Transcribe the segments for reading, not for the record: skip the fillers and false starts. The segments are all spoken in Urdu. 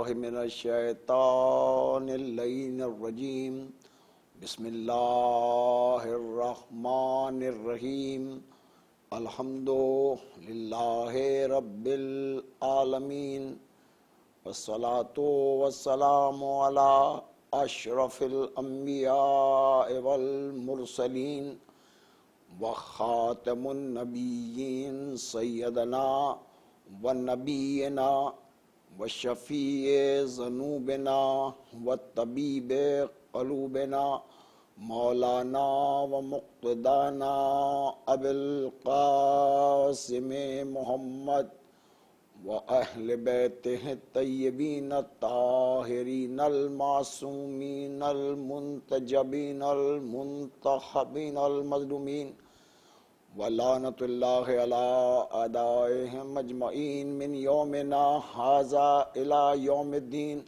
باللہ من الشیطان اللعین الرجیم بسم اللہ الرحمن الرحیم الحمد للہ رب العالمین والصلاة والسلام علی اشرف الانبیاء والمرسلین وخاتم النبیین سیدنا ونبینا وشفیع ذنوبنا وطبیب قلوبنا مولانا ومقتدانا ابی القاسم محمد وأہل بیتہ الطیبین الطاہرین المعصومین المنتجبین المنتخبین المظلومین ولعنۃ اللہ علی اعدائہم اجمعین من یومنا ھذا الی یوم الدین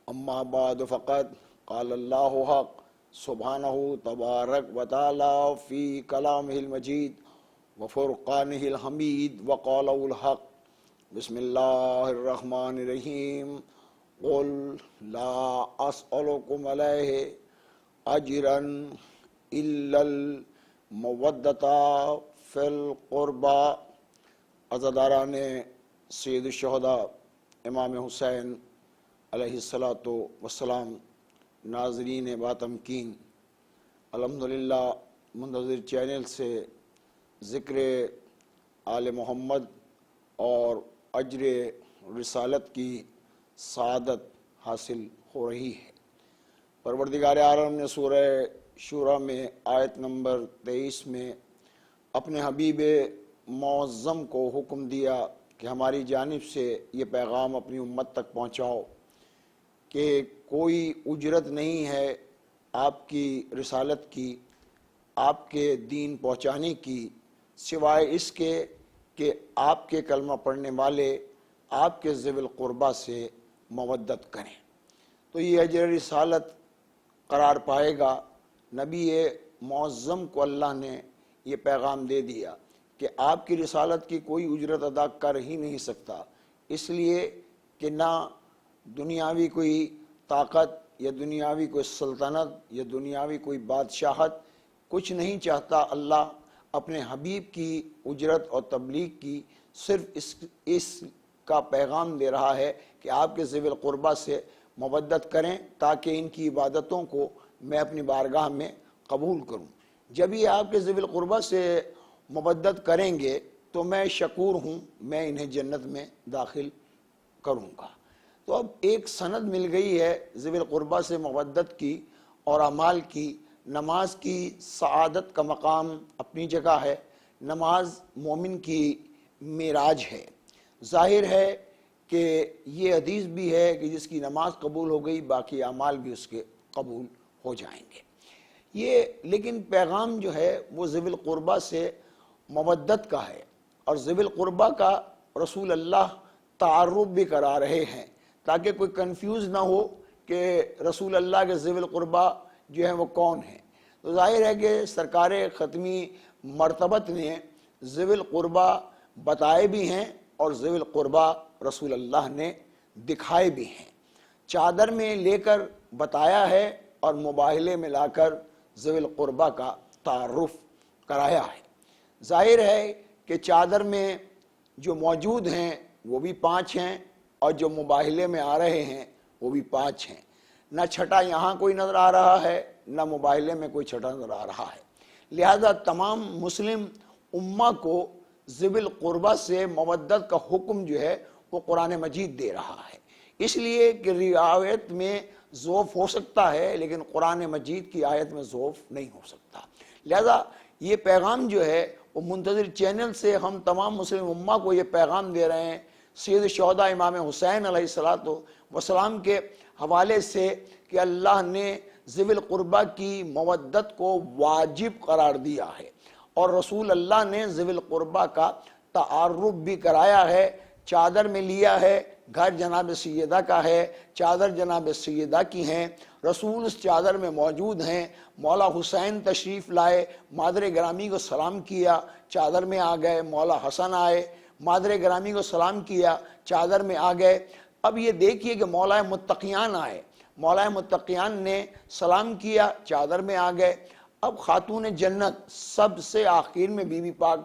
اما بعد فقد قال اللہ حق سبحانہ تبارک و تعالی فی کلامہ المجید وفرقانہ الحمید وقولہ الحق بسم اللہ الرحمن الرحیم قل لا اسألکم علیہ اجرا الا المودۃ فی القربى۔ عزاداران سید الشہداء امام حسین علیہ السلام، ناظرین باتمکین، الحمدللہ منتظر چینل سے ذکر آل محمد اور اجر رسالت کی سعادت حاصل ہو رہی ہے۔ پروردگار عالم نے سورہ شورى میں آیت نمبر 23 میں اپنے حبیب معظم کو حکم دیا کہ ہماری جانب سے یہ پیغام اپنی امت تک پہنچاؤ کہ کوئی اجرت نہیں ہے آپ کی رسالت کی، آپ کے دین پہنچانے کی، سوائے اس کے کہ آپ کے کلمہ پڑھنے والے آپ کے ذوی القربہ سے مودت کریں۔ تو یہ اجر رسالت قرار پائے گا۔ نبی معظم کو اللہ نے یہ پیغام دے دیا کہ آپ کی رسالت کی کوئی اجرت ادا کر ہی نہیں سکتا، اس لیے کہ نہ دنیاوی کوئی طاقت یا دنیاوی کوئی سلطنت یا دنیاوی کوئی بادشاہت کچھ نہیں چاہتا اللہ اپنے حبیب کی اجرت اور تبلیغ کی، صرف اس کا پیغام دے رہا ہے کہ آپ کے ذوی القربہ سے مودت کریں تاکہ ان کی عبادتوں کو میں اپنی بارگاہ میں قبول کروں۔ جب یہ آپ کے ذوی القربہ سے مودت کریں گے تو میں شکور ہوں، میں انہیں جنت میں داخل کروں گا۔ تو اب ایک سند مل گئی ہے ذوی القربہ سے مودت کی اور اعمال کی۔ نماز کی سعادت کا مقام اپنی جگہ ہے، نماز مومن کی معراج ہے۔ ظاہر ہے کہ یہ حدیث بھی ہے کہ جس کی نماز قبول ہو گئی باقی اعمال بھی اس کے قبول ہو جائیں گے۔ یہ لیکن پیغام جو ہے وہ ذوی القربہ سے مودت کا ہے، اور ذوی القربہ کا رسول اللہ تعارف بھی کرا رہے ہیں تاکہ کوئی کنفیوز نہ ہو کہ رسول اللہ کے ذوی القربہ جو ہیں وہ کون ہیں۔ تو ظاہر ہے کہ سرکار ختمی مرتبت نے ذوی القربہ بتائے بھی ہیں اور ذوی القربہ رسول اللہ نے دکھائے بھی ہیں، چادر میں لے کر بتایا ہے اور مباہلے میں لا کر ذوی القربہ کا تعارف کرایا ہے۔ ظاہر ہے کہ چادر میں جو موجود ہیں وہ بھی 5 ہیں اور جو مباہلے میں آ رہے ہیں وہ بھی 5 ہیں۔ نہ چھٹا یہاں کوئی نظر آ رہا ہے، نہ مباہلے میں کوئی چھٹا نظر آ رہا ہے، لہذا تمام مسلم امہ کو ذوی القربہ سے مودت کا حکم جو ہے وہ قرآن مجید دے رہا ہے، اس لیے کہ روایت میں ضعف ہو سکتا ہے لیکن قرآن مجید کی آیت میں ضعف نہیں ہو سکتا۔ لہذا یہ پیغام جو ہے وہ منتظر چینل سے ہم تمام مسلم امہ کو یہ پیغام دے رہے ہیں سید الشہداء امام حسین علیہ السلام کے حوالے سے کہ اللہ نے ذوی القربہ کی مودت کو واجب قرار دیا ہے، اور رسول اللہ نے ذوی القربہ کا تعارف بھی کرایا ہے، چادر میں لیا ہے، گھر جناب سیدہ کا ہے، چادر جناب سیدہ کی ہیں، رسول اس چادر میں موجود ہیں، مولا حسین تشریف لائے، مادر گرامی کو سلام کیا، چادر میں آ گئے، مولا حسن آئے، مادر گرامی کو سلام کیا، چادر میں آ گئے، اب یہ دیکھیے کہ مولا متقیان آئے، مولا متقیان نے سلام کیا، چادر میں آ گئے۔ اب خاتون جنت سب سے آخر میں بی بی پاک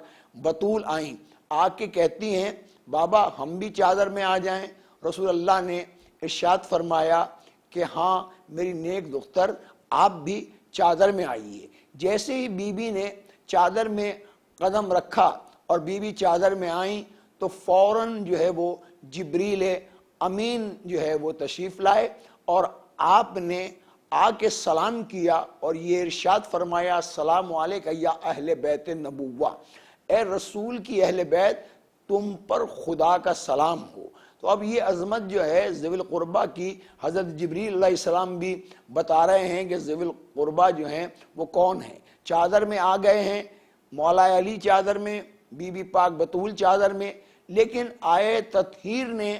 بطول آئیں، آ کے کہتی ہیں بابا ہم بھی چادر میں آ جائیں؟ رسول اللہ نے ارشاد فرمایا کہ ہاں میری نیک دختر آپ بھی چادر میں آئیے۔ جیسے ہی بی بی نے چادر میں قدم رکھا اور بی بی چادر میں آئیں تو فوراً جو ہے وہ جبریل امین جو ہے وہ تشریف لائے اور آپ نے آ کے سلام کیا اور یہ ارشاد فرمایا السلام علیکم یا اہل بیت نبوہ، اے رسول کی اہل بیت تم پر خدا کا سلام ہو۔ تو اب یہ عظمت جو ہے ذوی القربہ کی حضرت جبریل علیہ السلام بھی بتا رہے ہیں کہ ذوی القربہ جو ہیں وہ کون ہیں۔ چادر میں آ گئے ہیں، مولا علی چادر میں، بی بی پاک بطول چادر میں، لیکن آیے تطہیر نے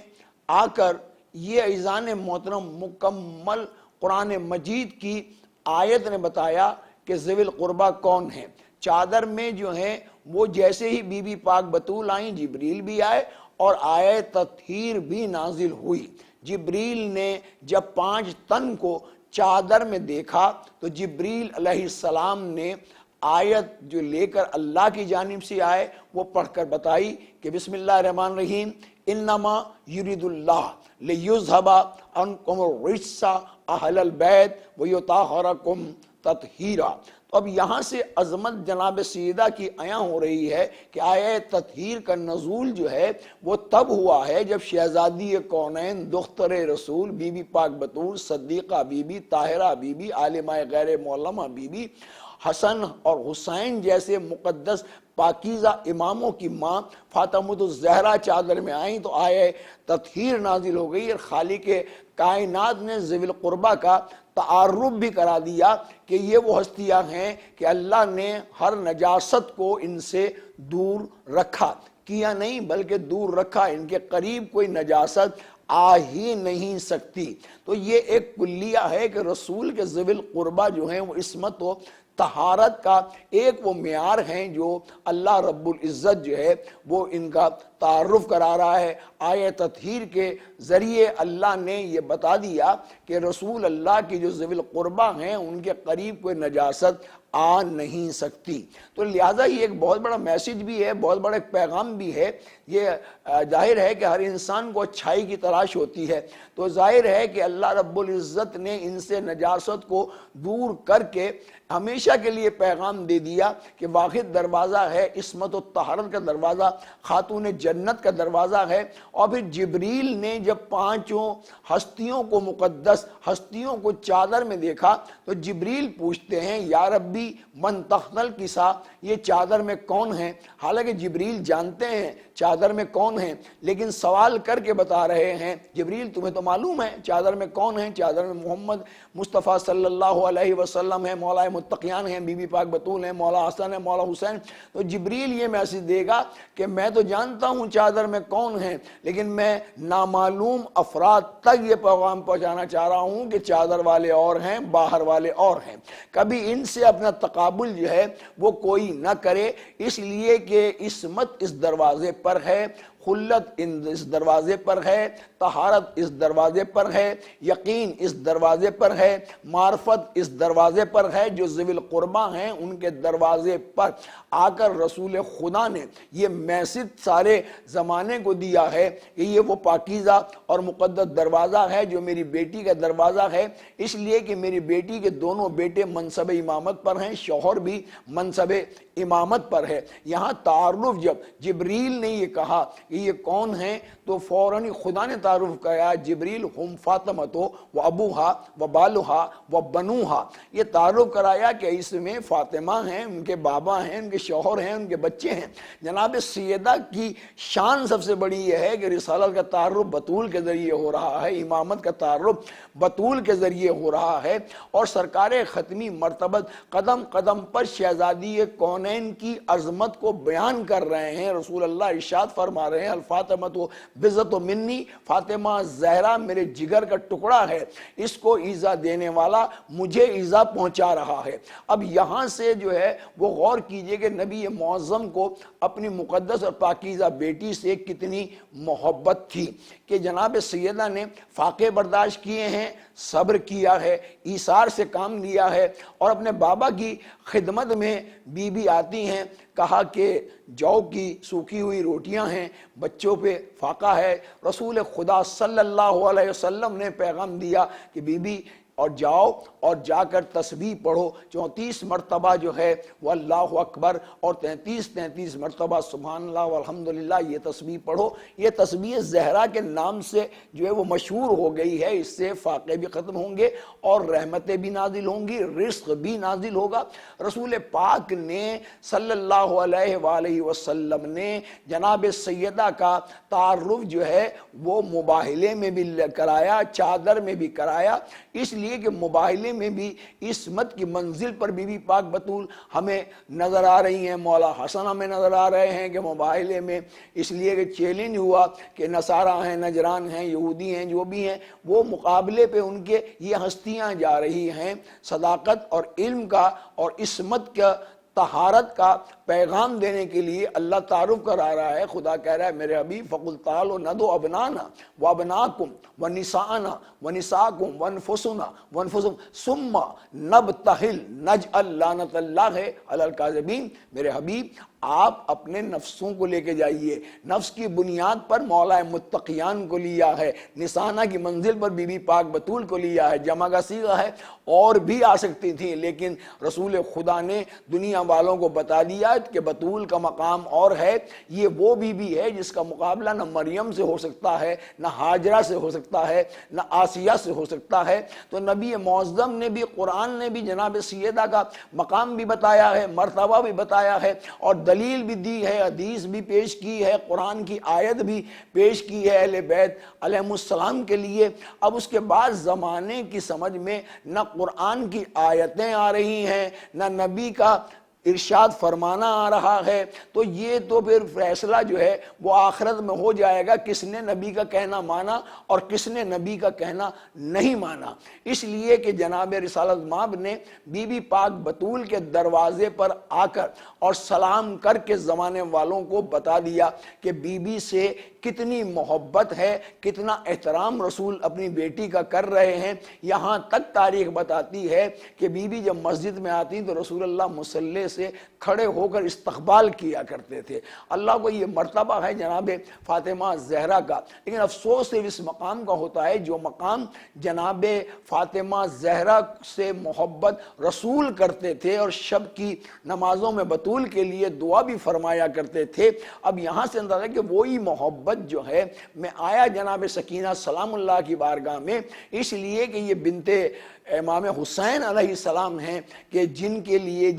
آ کر یہ ایذان محترم مکمل قرآن مجید کی آیت نے بتایا کہ ذوی القربہ کون ہیں۔ چادر میں جو ہیں وہ جیسے ہی بی بی پاک بطول آئیں جبریل بھی آئے اور آیت تطہیر بھی نازل ہوئی۔ جبریل نے جب 5 تن کو چادر میں دیکھا تو جبریل علیہ السلام نے آیت جو لے کر اللہ کی جانب سے آئے وہ پڑھ کر بتائی کہ بسم اللہ الرحمن الرحیم انما یرید اللہ لیذھب عنکم الرجس اہل البیت ویطہرکم تطہیرا۔ تو اب یہاں سے عظمت جناب سیدہ کی عیاں ہو رہی ہے کہ آیت تطہیر کا نزول جو ہے وہ تب ہوا ہے جب شہزادی کونین دختر رسول بی بی پاک بطول صدیقہ بی بی طاہرہ بی بی عالمہ غیر معلمہ بی بی حسن اور حسین جیسے مقدس پاکیزہ اماموں کی ماں فاطمۃ الزہرا چادر میں آئیں تو آیت تطہیر نازل ہو گئی اور خالق کائنات نے ذوی القربہ کا تعارف بھی کرا دیا کہ یہ وہ ہستیاں ہیں کہ اللہ نے ہر نجاست کو ان سے دور رکھا، کیا نہیں بلکہ دور رکھا، ان کے قریب کوئی نجاست آ ہی نہیں سکتی۔ تو یہ ایک کلیہ ہے کہ رسول کے ذوی القربہ جو ہیں وہ عصمت و طہارت کا ایک وہ معیار ہیں جو اللہ رب العزت جو ہے وہ ان کا تعارف کرا رہا ہے۔ آیت تطہیر کے ذریعے اللہ نے یہ بتا دیا کہ رسول اللہ کی جو ذوی القربہ ہیں ان کے قریب کوئی نجاست آ نہیں سکتی۔ تو لہٰذا یہ ایک بہت بڑا میسج بھی ہے، بہت بڑا ایک پیغام بھی ہے۔ یہ ظاہر ہے کہ ہر انسان کو اچھائی کی تلاش ہوتی ہے، تو ظاہر ہے کہ اللہ رب العزت نے ان سے نجاست کو دور کر کے ہمیشہ کے لیے پیغام دے دیا کہ واحد دروازہ ہے عصمت و طہارت کا دروازہ، خاتون جنت کا دروازہ ہے۔ اور پھر جبریل نے جب 5 ہستیوں کو مقدس ہستیوں کو چادر میں دیکھا تو جبریل پوچھتے ہیں یا ربی من تحت الکسا، یہ چادر میں کون ہیں؟ حالانکہ جبریل جانتے ہیں چادر میں کون ہیں، لیکن سوال کر کے بتا رہے ہیں جبریل تمہیں تو معلوم ہے چادر میں کون ہیں، چادر میں محمد مصطفیٰ صلی اللہ علیہ وسلم ہے، مولا متقیان ہیں، بی بی پاک بطول ہیں، مولا حسن ہے، مولا حسین۔ تو جبریل یہ میسج دے گا کہ میں تو جانتا ہوں چادر میں کون ہیں، لیکن میں نامعلوم افراد تک یہ پیغام پہنچانا چاہ رہا ہوں کہ چادر والے اور ہیں، باہر والے اور ہیں۔ کبھی ان سے اپنا تقابل جو ہے وہ کوئی نہ کرے، اس لیے کہ عصمت اس دروازے پر ہے، خلت اس دروازے پر ہے، طہارت اس دروازے پر ہے، یقین اس دروازے پر ہے، معرفت اس دروازے پر ہے۔ جو ذوی القربہ ہیں ان کے دروازے پر آ کر رسول خدا نے یہ میسج سارے زمانے کو دیا ہے کہ یہ وہ پاکیزہ اور مقدس دروازہ ہے جو میری بیٹی کا دروازہ ہے، اس لیے کہ میری بیٹی کے دونوں بیٹے منصب امامت پر ہیں، شوہر بھی منصب امامت پر ہے۔ یہاں تعارف جب جبریل نے یہ کہا کہ یہ کون ہیں تو فوراً خدا نے تعارف کیا جبریل ہم فاطمہ و ابوہا و بالوہا و بنوہا، یہ تعارف کرایا کہ اس میں فاطمہ ہیں، ان کے بابا ہیں، ان کے شوہر ہیں، ان کے بچے ہیں۔ جناب سیدہ کی شان سب سے بڑی یہ ہے کہ رسالت کا تعارف بطول کے ذریعے ہو رہا ہے، امامت کا تعارف بطول کے ذریعے ہو رہا ہے، اور سرکار ختمی مرتبت قدم قدم پر شہزادی کونین کی عظمت کو بیان کر رہے ہیں۔ رسول اللہ ارشاد فرما رہے ہیں الفاطمۃ بزت و منی، فاطمہ زہرا میرے جگر کا ٹکڑا ہے، اس کو ایذا دینے والا مجھے ایذا پہنچا رہا ہے۔ اب یہاں سے جو ہے وہ غور کیجئے کہ نبی معظم کو اپنی مقدس اور پاکیزہ بیٹی سے کتنی محبت تھی کہ جناب سیدہ نے فاقے برداشت کیے ہیں، صبر کیا ہے، ایثار سے کام لیا ہے، اور اپنے بابا کی خدمت میں بی بی آتی ہیں، کہا کہ جو کی سوکھی ہوئی روٹیاں ہیں، بچوں پہ فاقہ ہے، رسول خدا صلی اللہ علیہ وسلم نے پیغام دیا کہ بی بی اور جاؤ اور جا کر تسبیح پڑھو، 34 مرتبہ جو ہے وہ اللہ اکبر اور 33 مرتبہ سبحان اللہ والحمدللہ یہ تسبیح پڑھو۔ یہ تسبیح زہرا کے نام سے جو ہے وہ مشہور ہو گئی ہے، اس سے فاقے بھی ختم ہوں گے اور رحمتیں بھی نازل ہوں گی، رزق بھی نازل ہوگا۔ رسول پاک نے صلی اللہ علیہ وآلہ وسلم نے جناب سیدہ کا تعارف جو ہے وہ مباہلے میں بھی کرایا، چادر میں بھی کرایا، اس لیے کہ مباہلے میں بھی عصمت کی منزل پر بی بی پاک بطول ہمیں نظر آ رہی ہیں، مولا حسن ہمیں نظر آ رہے ہیں کہ مباہلے میں، اس لیے کہ چیلنج ہوا کہ نصارہ ہیں، نجران ہیں، یہودی ہیں، جو بھی ہیں، وہ مقابلے پہ ان کے یہ ہستیاں جا رہی ہیں، صداقت اور علم کا اور عصمت کا، طہارت کا پیغام دینے کے لیے اللہ تعارف کرا رہا ہے۔ خدا کہہ رہا ہے میرے حبیب فَقُلْ تَعَالُوا نَدْعُ أَبْنَاءَنَا وَأَبْنَاءَكُمْ وَنِسَاءَنَا وَنِسَاءَكُمْ وَأَنفُسَكُمْ ثُمَّ نَبْتَهِلْ نَجْعَلْ لَعْنَةَ اللَّهِ عَلَى الْكَاذِبِينَ۔ میرے حبیب آپ اپنے نفسوں کو لے کے جائیے، نفس کی بنیاد پر مولا متقیان کو لیا ہے، نسانہ کی منزل پر بی بی پاک بطول کو لیا ہے، جمع کا صیغہ ہے، اور بھی آ سکتی تھی، لیکن رسول خدا نے دنیا والوں کو بتا دیا کہ بطول کا مقام اور ہے، یہ وہ بی بی ہے جس کا مقابلہ نہ مریم سے ہو سکتا ہے، نہ ہاجرہ سے ہو سکتا ہے، نہ آسیہ سے ہو سکتا ہے۔ تو نبی معظم نے بھی، قرآن نے بھی جناب سیدہ کا مقام بھی بتایا ہے، مرتبہ بھی بتایا ہے، اور دلیل بھی دی ہے، حدیث بھی پیش کی ہے، قرآن کی آیت بھی پیش کی ہے اہل بیت علیہ السلام کے لیے۔ اب اس کے بعد زمانے کی سمجھ میں نہ قرآن کی آیتیں آ رہی ہیں، نہ نبی کا ارشاد فرمانا آ رہا ہے، تو یہ تو پھر فیصلہ جو ہے وہ آخرت میں ہو جائے گا، کس نے نبی کا کہنا مانا اور کس نے نبی کا کہنا نہیں مانا۔ اس لیے کہ جناب رسالت مآب نے بی بی پاک بطول کے دروازے پر آ کر اور سلام کر کے زمانے والوں کو بتا دیا کہ بی بی سے کتنی محبت ہے، کتنا احترام رسول اپنی بیٹی کا کر رہے ہیں۔ یہاں تک تاریخ بتاتی ہے کہ بی بی جب مسجد میں آتی تو رسول اللہ مصلی سے کھڑے ہو کر استقبال کیا کرتے تھے۔ اللہ کو یہ مرتبہ ہے جناب فاطمہ زہرا کا، لیکن افسوس صرف اس مقام کا ہوتا ہے جو مقام جناب فاطمہ زہرا سے محبت رسول کرتے تھے اور شب کی نمازوں میں بطول کے لیے دعا بھی فرمایا کرتے تھے۔ اب یہاں سے اندازہ ہے کہ وہی محبت جو ہے، میں آیا جناب سکینہ سلام اللہ کی بارگاہ میں اس لیے کہ یہ بنت امام حسین علیہ السلام ہیں، کہ جن کے لیے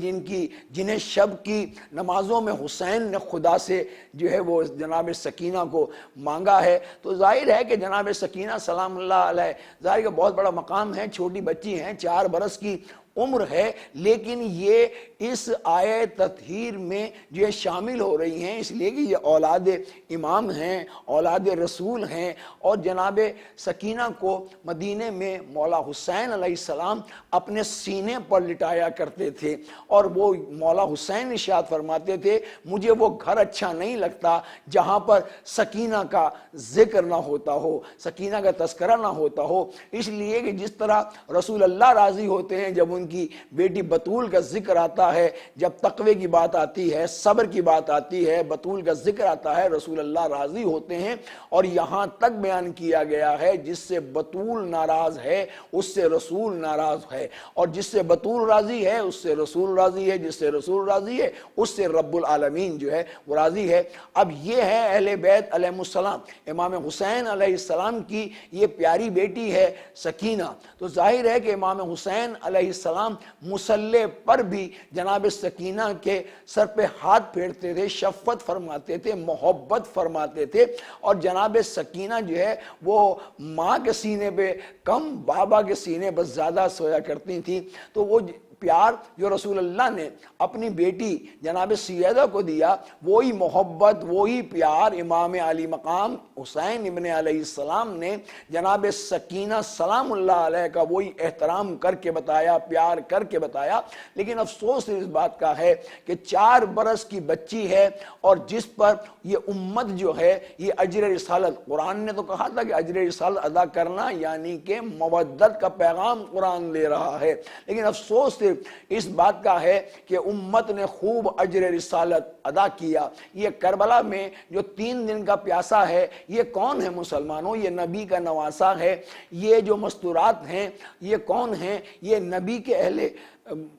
جنہیں شب کی نمازوں میں حسین نے خدا سے جو ہے وہ جناب سکینہ کو مانگا ہے۔ تو ظاہر ہے کہ جناب سکینہ سلام اللہ علیہ ظاہر کہ بہت بڑا مقام ہے، چھوٹی بچی ہیں، 4 برس کی عمر ہے، لیکن یہ اس آیہ تطہیر میں جو شامل ہو رہی ہیں، اس لیے کہ یہ اولاد امام ہیں، اولاد رسول ہیں، اور جناب سکینہ کو مدینے میں مولا حسین علیہ السلام اپنے سینے پر لٹایا کرتے تھے، اور وہ مولا حسین ارشاد فرماتے تھے مجھے وہ گھر اچھا نہیں لگتا جہاں پر سکینہ کا ذکر نہ ہوتا ہو، سکینہ کا تذکرہ نہ ہوتا ہو۔ اس لیے کہ جس طرح رسول اللہ راضی ہوتے ہیں جب ان کی بیٹی بطول کا ذکر آتا ہے، جب تقوی کی بات آتی ہے، صبر کی بات آتی ہے، بطول کا ذکر آتا ہے، رسول اللہ راضی ہوتے ہیں۔ اور یہاں تک بیان کیا گیا ہے جس سے بطول ناراض ہے اس سے رسول ناراض ہے، اور جس سے بطول راضی ہے اس سے رسول راضی ہے، جس سے رسول راضی ہے اس سے رب العالمین جو ہے وہ راضی ہے۔ اب یہ ہے اہل بیت علیہ السلام، امام حسین علیہ السلام کی یہ پیاری بیٹی ہے سکینہ۔ تو ظاہر ہے کہ امام حسین علیہ السلام مصلی پر بھی جناب سکینہ کے سر پہ ہاتھ پھیرتے تھے، شفقت فرماتے تھے، محبت فرماتے تھے، اور جناب سکینہ جو ہے وہ ماں کے سینے پہ کم، بابا کے سینے پر زیادہ سویا کرتی تھی۔ تو وہ پیار جو رسول اللہ نے اپنی بیٹی جناب سیدہ کو دیا، وہی محبت وہی پیار امام علی مقام حسین ابن علیہ السلام نے جناب سکینہ سلام اللہ علیہ کا وہی احترام کر کے بتایا، پیار کر کے بتایا۔ لیکن افسوس اس بات کا ہے کہ 4 برس کی بچی ہے اور جس پر یہ امت جو ہے یہ اجر رسالت، قرآن نے تو کہا تھا کہ اجر رسالت ادا کرنا یعنی کہ مودت کا پیغام قرآن دے رہا ہے، لیکن افسوس صرف اس بات کا ہے کہ امت نے خوب اجر رسالت ادا کیا۔ یہ کربلا میں جو 3 دن کا پیاسا ہے یہ کون ہے مسلمانوں؟ یہ نبی کا نواسہ ہے۔ یہ جو مستورات ہیں یہ کون ہیں؟ یہ نبی کے اہل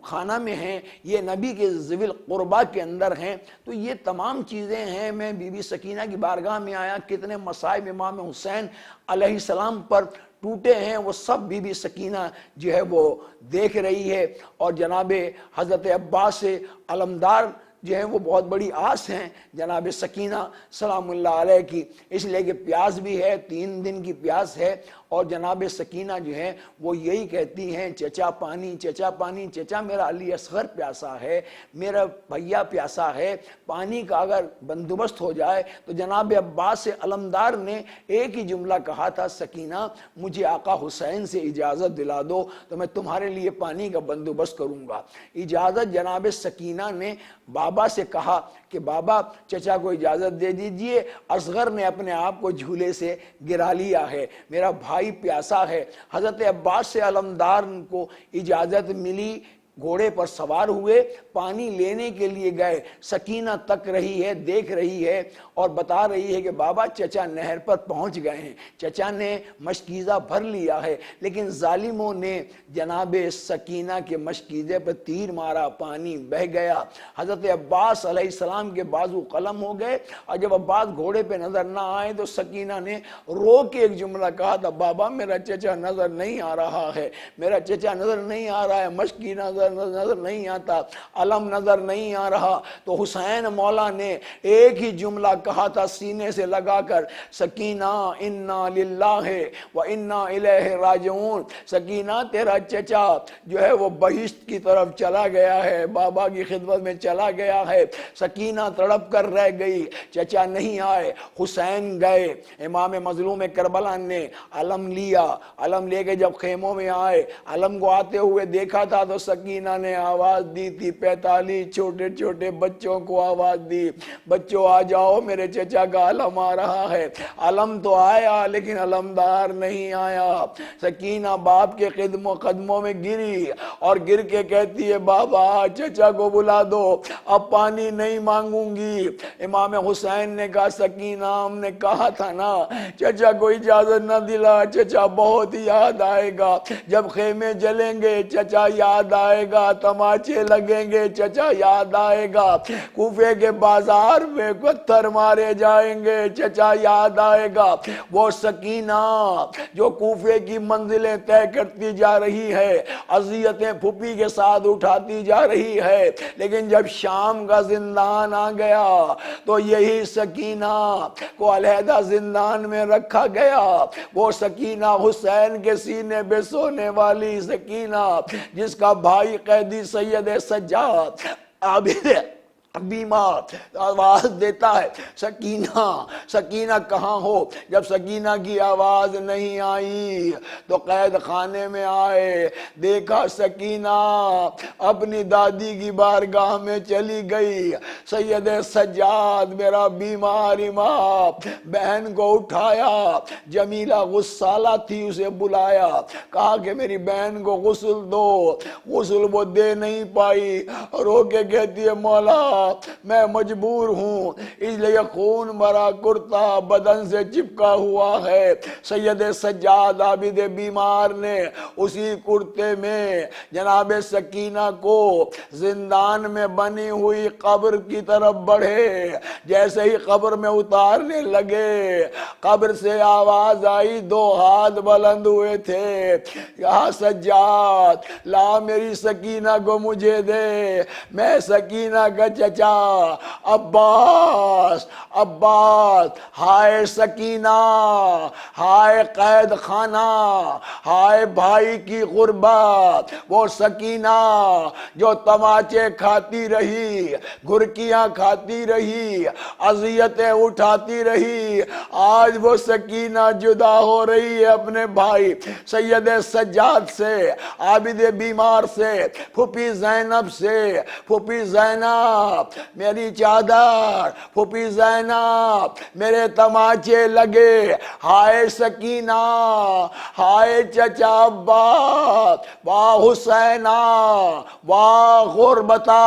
خانہ میں ہیں، یہ نبی کے ذوی القربہ کے اندر ہیں۔ تو یہ تمام چیزیں ہیں۔ میں بی بی سکینہ کی بارگاہ میں آیا، کتنے مصائب امام حسین علیہ السلام پر ٹوٹے ہیں وہ سب بی بی سکینہ جو ہے وہ دیکھ رہی ہے، اور جناب حضرت عباس سے علمدار جو ہیں وہ بہت بڑی آس ہیں جناب سکینہ سلام اللہ علیہ کی، اس لیے کہ پیاس بھی ہے، 3 دن کی پیاس ہے، اور جناب سکینہ جو ہے وہ یہی کہتی ہیں چچا پانی، چچا پانی، چچا میرا علی اصغر پیاسا ہے، میرا بھیا پیاسا ہے، پانی کا اگر بندوبست ہو جائے تو جناب عباس علمدار نے ایک ہی جملہ کہا تھا، سکینہ مجھے آقا حسین سے اجازت دلا دو تو میں تمہارے لیے پانی کا بندوبست کروں گا۔ اجازت جناب سکینہ نے بابا سے کہا کہ بابا چچا کو اجازت دے دیجئے، اصغر نے اپنے آپ کو جھولے سے گرا لیا ہے، میرا بھائی پیاسا ہے۔ حضرت عباس سے علمدار کو اجازت ملی، گھوڑے پر سوار ہوئے، پانی لینے کے لیے گئے۔ سکینہ تک رہی ہے، دیکھ رہی ہے اور بتا رہی ہے کہ بابا چچا نہر پر پہنچ گئے ہیں، چچا نے مشکیزہ بھر لیا ہے، لیکن ظالموں نے جناب سکینہ کے مشکیزے پر تیر مارا، پانی بہہ گیا۔ حضرت عباس علیہ السلام کے بازو قلم ہو گئے، اور جب عباس گھوڑے پہ نظر نہ آئے تو سکینہ نے رو کے ایک جملہ کہا تھا، بابا میرا چچا نظر نہیں آ رہا ہے، میرا چچا نظر نہیں آ رہا ہے، مشکی نظر نہیں آتا، علم نظر نہیں آ رہا۔ تو حسین مولا نے ایک ہی جملہ کہا تھا سینے سے لگا کر، سکینہ انا للہ و انا الیہ راجعون، سکینہ تیرا چچا جو ہے وہ بہشت کی طرف چلا گیا ہے، بابا کی خدمت میں چلا گیا ہے۔ سکینہ تڑپ کر رہ گئی، چچا نہیں آئے، حسین گئے۔ امام مظلوم کربلا نے علم لیا، علم لے کے جب خیموں میں آئے، علم کو آتے ہوئے دیکھا تھا تو سکینہ نے آواز دی تھی، 45 چھوٹے چھوٹے بچوں کو آواز دی، بچوں آ جاؤ میرے چچا کا علم آ رہا ہے۔ علم تو آیا لیکن علمدار نہیں آیا۔ سکینہ باپ کے قدموں میں گری اور گر کے کہتی ہے، بابا چچا کو بلا دو، اب پانی نہیں مانگوں گی۔ امام حسین نے کہا، سکینہ ہم نے کہا تھا نا چچا کو اجازت نہ دلا، چچا بہت یاد آئے گا، جب خیمے جلیں گے چچا یاد آئے گا، تماچے لگیں گے چچا یاد آئے گا، کوفے کے بازار میں پتھر مارے جائیں گے چچا یاد آئے گا۔ وہ سکینہ جو کوفے کی منزلیں طے کرتی جا رہی ہے، اذیتیں پھوپھی کے ساتھ اٹھاتی جا رہی ہے، لیکن جب شام کا زندان آ گیا تو یہی سکینہ کو علیحدہ زندان میں رکھا گیا۔ وہ سکینہ حسین کے سینے پہ سونے والی سکینہ، جس کا بھائی قیدی سید سجاد عابد بیمار آواز دیتا ہے، سکینہ سکینہ کہاں ہو؟ جب سکینہ کی آواز نہیں آئی تو قید خانے میں آئے، دیکھا سکینہ اپنی دادی کی بارگاہ میں چلی گئی۔ سید سجاد میرا بیمار امام بہن کو اٹھایا، جمیلہ غسالہ تھی، اسے بلایا، کہا کہ میری بہن کو غسل دو، غسل وہ دے نہیں پائی، رو کے کہتی ہے، مولا میں مجبور ہوں، اس لیے خون بھرا کرتا بدن سے چپکا ہوا ہے۔ سید سجاد عابد بیمار نے اسی کرتے میں جناب سکینہ کو زندان میں بنی ہوئی قبر کی طرف بڑھے، جیسے ہی قبر میں اتارنے لگے قبر سے آواز آئی، 2 ہاتھ بلند ہوئے تھے، یا سجاد لا میری سکینہ کو مجھے دے، میں سکینہ کا چچا چچا عباس، عباس، ہائے سکینہ، ہائے قید خانہ، ہائے بھائی کی غربت، وہ سکینہ جو تماچے کھاتی رہی، گھرکیاں کھاتی رہی، اذیتیں اٹھاتی رہی، آج وہ سکینہ جدا ہو رہی ہے اپنے بھائی سید سجاد سے، عابد بیمار سے، پھوپھی زینب سے۔ پھوپھی زینب میری چادر، پھوپھی زینب میرے تماچے لگے، ہائے سکینہ، ہائے چچا عباس، واہ حسینہ، واہ غربتا۔